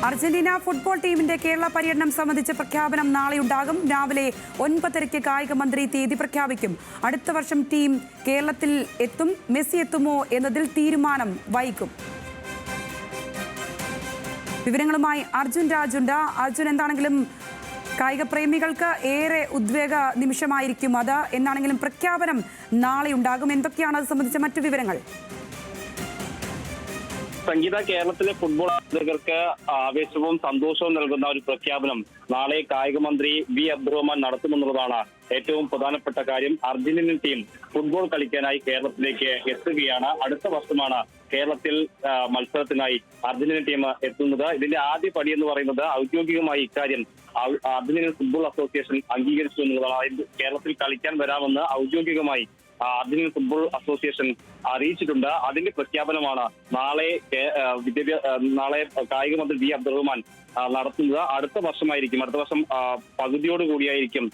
Argentina football ടീമിന്റെ കേരള പര്യടനം സംബന്ധിച്ച പ്രഖ്യാപനം നാളെ ഉണ്ടാകും. രാവിലെ 9:30 കായിക മന്ത്രി തീയതി പ്രഖ്യാപിക്കും. അടുത്ത വർഷം ടീം കേരളത്തിൽ എത്തും. മെസ്സി എത്തുമോ എന്നതിൽ തീരുമാനം വൈകും. വിവരങ്ങളുമായി അർജുൻ രാജുണ്ട്. അർജുൻ, എന്താണെങ്കിലും കായിക പ്രേമികൾക്ക് ഏറെ ഉദ്വേഗ നിമിഷമായിരിക്കും അത്. എന്നാണെങ്കിലും പ്രഖ്യാപനം നാളെ ഉണ്ടാകും. എന്തൊക്കെയാണ് അത് സംബന്ധിച്ച മറ്റു വിവരങ്ങൾ? സംഗീത, കേരളത്തിലെ ഫുട്ബോൾ ആരാധകർക്ക് ആവേശവും സന്തോഷവും നൽകുന്ന ഒരു പ്രഖ്യാപനം നാളെ കായിക മന്ത്രി വി അബ്ദുറഹ്മാൻ നടത്തുമെന്നുള്ളതാണ് ഏറ്റവും പ്രധാനപ്പെട്ട കാര്യം. അർജന്റീനൻ ടീം ഫുട്ബോൾ കളിക്കാനായി കേരളത്തിലേക്ക് എത്തുകയാണ്. അടുത്ത വർഷമാണ് കേരളത്തിൽ മത്സരത്തിനായി അർജന്റീനൻ ടീം എത്തുന്നത്. ഇതിന്റെ ആദ്യ പടി എന്ന് പറയുന്നത് ഔദ്യോഗികമായി ഇക്കാര്യം അർജന്റീനൻ ഫുട്ബോൾ അസോസിയേഷൻ അംഗീകരിച്ചു എന്നുള്ളതാണ്. കേരളത്തിൽ കളിക്കാൻ വരാമെന്ന് ഔദ്യോഗികമായി അർജന്റീനൻ ഫുട്ബോൾ അസോസിയേഷൻ അറിയിച്ചിട്ടുണ്ട്. അതിന്റെ പ്രഖ്യാപനമാണ് നാളെ കായിക മന്ത്രി വി അബ്ദുറഹ്മാൻ നടത്തുന്നത്. അടുത്ത വർഷമായിരിക്കും, അടുത്ത വർഷം പകുതിയോടുകൂടിയായിരിക്കും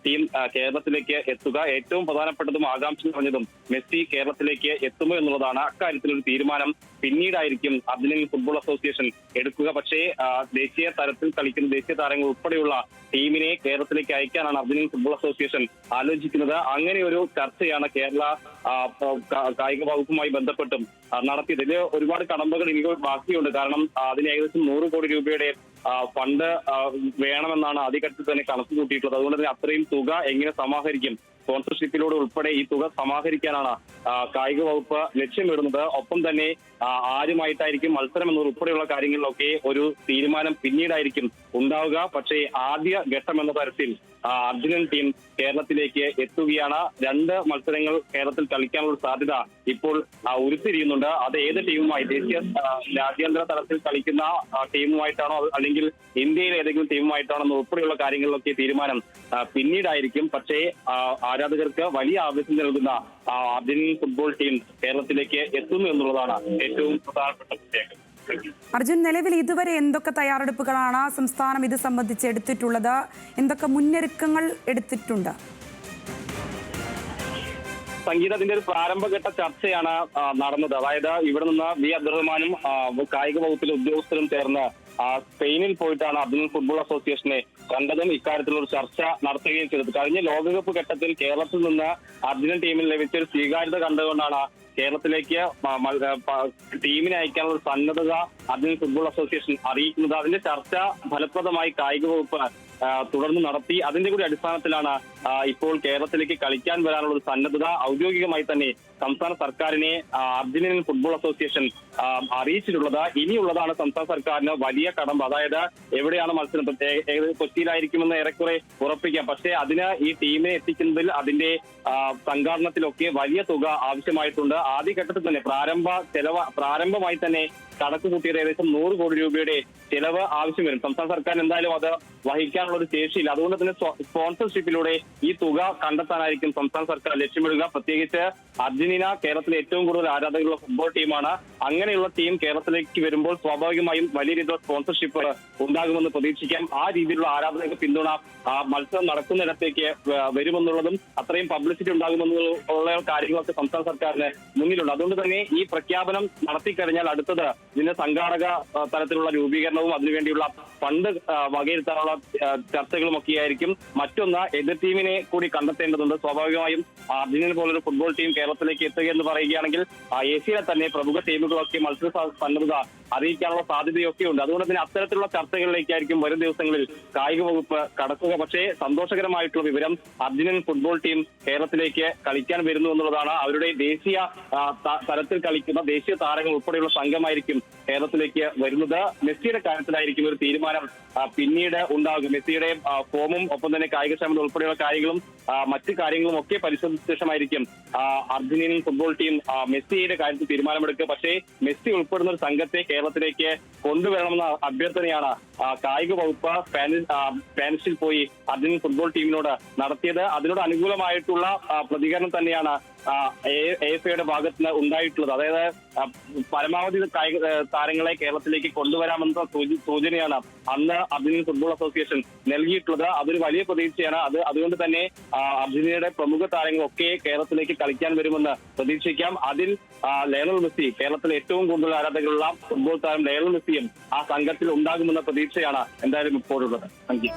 ടീം കേരളത്തിലേക്ക് എത്തുക. ഏറ്റവും പ്രധാനപ്പെട്ടതും ആകാംക്ഷ നിറഞ്ഞതും മെസ്സി കേരളത്തിലേക്ക് എത്തുമോ എന്നുള്ളതാണ്. അക്കാര്യത്തിൽ ഒരു തീരുമാനം പിന്നീടായിരിക്കും അർജന്റീനൻ ഫുട്ബോൾ അസോസിയേഷൻ എടുക്കുക. പക്ഷേ ദേശീയ തലത്തിൽ കളിക്കുന്ന ദേശീയ താരങ്ങൾ ഉൾപ്പെടെയുള്ള ടീമിനെ കേരളത്തിലേക്ക് അയക്കാനാണ് അർജന്റീനൻ ഫുട്ബോൾ അസോസിയേഷൻ ആലോചിക്കുന്നത്. അങ്ങനെ ഒരു ചർച്ചയാണ് കേരള കായിക വകുപ്പുമായി ബന്ധപ്പെട്ടും നടത്തിയത്. ഇതിൽ ഒരുപാട് കടമ്പകൾ എനിക്ക് ബാക്കിയുണ്ട്. കാരണം അതിന് ഏകദേശം 100 കോടി രൂപയുടെ ഫണ്ട് വേണമെന്നാണ് ആദ്യഘട്ടത്തിൽ തന്നെ കണക്ക് കൂട്ടിയിട്ടുള്ളത്. അതുകൊണ്ട് തന്നെ അത്രയും തുക എങ്ങനെ സമാഹരിക്കും? സ്പോൺസർഷിപ്പിലൂടെ ഉൾപ്പെടെ ഈ തുക സമാഹരിക്കാനാണ് കായിക വകുപ്പ് ലക്ഷ്യമിടുന്നത്. ഒപ്പം തന്നെ ആരുമായിട്ടായിരിക്കും മത്സരം എന്നതുൾപ്പെടെയുള്ള കാര്യങ്ങളിലൊക്കെ ഒരു തീരുമാനം പിന്നീടായിരിക്കും ഉണ്ടാവുക. പക്ഷേ ആദ്യ ഘട്ടം എന്ന തരത്തിൽ അർജന്റീനൻ ടീം കേരളത്തിലേക്ക് എത്തുകയാണ്. 2 മത്സരങ്ങൾ കേരളത്തിൽ കളിക്കാനുള്ള സാധ്യത ഇപ്പോൾ ഉരുത്തിരിയുന്നുണ്ട്. അത് ഏത് ടീമുമായി, ദേശീയ രാജ്യാന്തര തലത്തിൽ കളിക്കുന്ന ടീമുമായിട്ടാണോ അല്ലെങ്കിൽ ഇന്ത്യയിലെ ഏതെങ്കിലും ടീമുമായിട്ടാണോ ഉൾപ്പെടെയുള്ള കാര്യങ്ങളിലൊക്കെ തീരുമാനം പിന്നീടായിരിക്കും. പക്ഷേ ആരാധകർക്ക് വലിയ ആവേശം നൽകുന്ന അർജന്റീനൻ ഫുട്ബോൾ ടീം കേരളത്തിലേക്ക് എത്തുന്നു എന്നുള്ളതാണ് ഏറ്റവും പ്രധാനപ്പെട്ട പ്രത്യേകത. അർജുൻ, നിലവിൽ ഇതുവരെ എന്തൊക്കെ തയ്യാറെടുപ്പുകളാണ് സംസ്ഥാനം ഇത് സംബന്ധിച്ച് എടുത്തിട്ടുള്ളത്? എന്തൊക്കെ മുന്നൊരുക്കങ്ങൾ എടുത്തിട്ടുണ്ട്? സംഗീതത്തിന്റെ ഒരു പ്രാരംഭഘട്ട ചർച്ചയാണ് നടന്നത്. അതായത് ഇവിടെ നിന്ന് വി അബ്ദുറഹ്മാനും കായിക വകുപ്പിലെ ഉദ്യോഗസ്ഥരും ചേർന്ന് സ്പെയിനിൽ പോയിട്ടാണ് അർജന്റീനൻ ഫുട്ബോൾ അസോസിയേഷനെ കണ്ടതും ഇക്കാര്യത്തിലുള്ള ചർച്ച നടത്തുകയും ചെയ്തത്. കഴിഞ്ഞ ലോകകപ്പ് ഘട്ടത്തിൽ കേരളത്തിൽ നിന്ന് അർജന്റീനൻ ടീമിൽ ലഭിച്ച ഒരു സ്വീകാര്യത കണ്ടുകൊണ്ടാണ് കേരളത്തിലേക്ക് ടീമിനെ അയക്കാനുള്ള സന്നദ്ധത അർജന്റീനൻ ഫുട്ബോൾ അസോസിയേഷൻ അറിയിക്കുന്നത്. അതിന്റെ ചർച്ച ഫലപ്രദമായി കായിക വകുപ്പ് തുടർന്ന് നടത്തി. അതിന്റെ കൂടി അടിസ്ഥാനത്തിലാണ് ഇപ്പോൾ കേരളത്തിലേക്ക് കളിക്കാൻ വരാനുള്ള ഒരു സന്നദ്ധത ഔദ്യോഗികമായി തന്നെ സംസ്ഥാന സർക്കാരിനെ അർജന്റീനൻ ഫുട്ബോൾ അസോസിയേഷൻ അറിയിച്ചിട്ടുള്ളത്. ഇനിയുള്ളതാണ് സംസ്ഥാന സർക്കാരിന് വലിയ കടമ്പ. അതായത് എവിടെയാണ് മത്സരം, കൊച്ചിയിലായിരിക്കുമെന്ന് ഏറെക്കുറെ ഉറപ്പിക്കാം. പക്ഷേ അതിന് ഈ ടീമിനെ എത്തിക്കുന്നതിൽ അതിന്റെ സംഘാടനത്തിലൊക്കെ വലിയ തുക ആവശ്യമായിട്ടുണ്ട്. ആദ്യഘട്ടത്തിൽ തന്നെ പ്രാരംഭമായി തന്നെ കണക്ക് കൂട്ടിയത് ഏകദേശം 100 കോടി രൂപയുടെ ചിലവ് ആവശ്യം വരും. സംസ്ഥാന സർക്കാരിന് എന്തായാലും അത് വഹിക്കാനുള്ള ഒരു ശേഷിയില്ല. അതുകൊണ്ട് തന്നെ സ്പോൺസർഷിപ്പിലൂടെ ഈ തുക കണ്ടെത്താനായിരിക്കും സംസ്ഥാന സർക്കാർ ലക്ഷ്യമിടുക. പ്രത്യേകിച്ച് അർജന്റീന കേരളത്തിലെ ഏറ്റവും കൂടുതൽ ആരാധകരുള്ള ഫുട്ബോൾ ടീമാണ്. അങ്ങനെയുള്ള ടീം കേരളത്തിലേക്ക് വരുമ്പോൾ സ്വാഭാവികമായും വലിയ രീതിയിലുള്ള സ്പോൺസർഷിപ്പ് ഉണ്ടാകുമെന്ന് പ്രതീക്ഷിക്കാം. ആ രീതിയിലുള്ള ആരാധക പിന്തുണ മത്സരം നടക്കുന്നിടത്തേക്ക് വരുമെന്നുള്ളതും അത്രയും പബ്ലിസിറ്റി ഉണ്ടാകുമെന്നുള്ള കാര്യങ്ങളൊക്കെ സംസ്ഥാന സർക്കാരിന് മുന്നിലുണ്ട്. അതുകൊണ്ട് തന്നെ ഈ പ്രഖ്യാപനം നടത്തിക്കഴിഞ്ഞാൽ അടുത്തത് ഇതിന്റെ സംഘാടക തലത്തിലുള്ള രൂപീകരണവും അതിനുവേണ്ടിയുള്ള ഫണ്ട് വകയിരുത്താനുള്ള ചർച്ചകളും ഒക്കെയായിരിക്കും. മറ്റൊന്ന്, എതിർ ടീമിനെ കൂടി കണ്ടെത്തേണ്ടതുണ്ട്. സ്വാഭാവികമായും അർജന്റീന പോലൊരു ഫുട്ബോൾ ടീം കേരളത്തിലേക്ക് എത്തുക എന്ന് പറയുകയാണെങ്കിൽ ഏഷ്യയിലെ തന്നെ പ്രമുഖ ടീമുകളൊക്കെ മത്സര സന്നദ്ധത അറിയിക്കാനുള്ള സാധ്യതയൊക്കെ ഉണ്ട്. അതുകൊണ്ട് തന്നെ അത്തരത്തിലുള്ള ചർച്ചകളിലേക്കായിരിക്കും വരും ദിവസങ്ങളിൽ കായിക വകുപ്പ് കടക്കുക. പക്ഷേ സന്തോഷകരമായിട്ടുള്ള വിവരം, അർജന്റീനൻ ഫുട്ബോൾ ടീം കേരളത്തിലേക്ക് കളിക്കാൻ വരുന്നു എന്നുള്ളതാണ്. അവരുടെ ദേശീയ തലത്തിൽ കളിക്കുന്ന ദേശീയ താരങ്ങൾ ഉൾപ്പെടെയുള്ള സംഘമായിരിക്കും കേരളത്തിലേക്ക് വരുന്നത്. മെസ്സിയുടെ കാര്യത്തിലായിരിക്കും ഒരു തീരുമാനം പിന്നീട് ഉണ്ടാകും. മെസ്സിയുടെ ഫോമും ഒപ്പം തന്നെ കായികക്ഷമത ഉൾപ്പെടെയുള്ള കാര്യങ്ങളും മറ്റു കാര്യങ്ങളും ഒക്കെ പരിശോധിച്ച ശേഷമായിരിക്കും അർജന്റീനൻ ഫുട്ബോൾ ടീം മെസ്സിയുടെ കാര്യത്തിൽ തീരുമാനമെടുക്കുക. പക്ഷേ മെസ്സി ഉൾപ്പെടുന്ന ഒരു സംഘത്തെ കേരളത്തിലേക്ക് കൊണ്ടുവരണമെന്ന അഭ്യർത്ഥനയാണ് കായിക വകുപ്പ് സ്പാനിഷിൽ പോയി അർജന്റീൻ ഫുട്ബോൾ ടീമിനോട് നടത്തിയത്. അതിനോട് അനുകൂലമായിട്ടുള്ള പ്രതികരണം തന്നെയാണ് AFAയുടെ ഭാഗത്ത് നിന്ന് ഉണ്ടായിട്ടുള്ളത്. അതായത് പരമാവധി താരങ്ങളെ കേരളത്തിലേക്ക് കൊണ്ടുവരാമെന്ന സൂചനയാണ് അന്ന് അർജന്റീൻ ഫുട്ബോൾ അസോസിയേഷൻ നൽകിയിട്ടുള്ളത്. അതൊരു വലിയ പ്രതീക്ഷയാണ്. അതുകൊണ്ട് തന്നെ അർജന്റീനയുടെ പ്രമുഖ താരങ്ങളൊക്കെ കേരളത്തിലേക്ക് കളിക്കാൻ വരുമെന്ന് പ്രതീക്ഷിക്കാം. അതിൽ ലയണൽ മെസ്സി, കേരളത്തിലെ ഏറ്റവും കൂടുതൽ ആരാധകരുള്ള ഫുട്ബോൾ താരം ലയണൽ മെസ്സി വ്യക്തിയും ആ സംഘത്തിൽ ഉണ്ടാകുമെന്ന പ്രതീക്ഷയാണ് എന്തായാലും ഇപ്പോഴുള്ളത്. Thank you.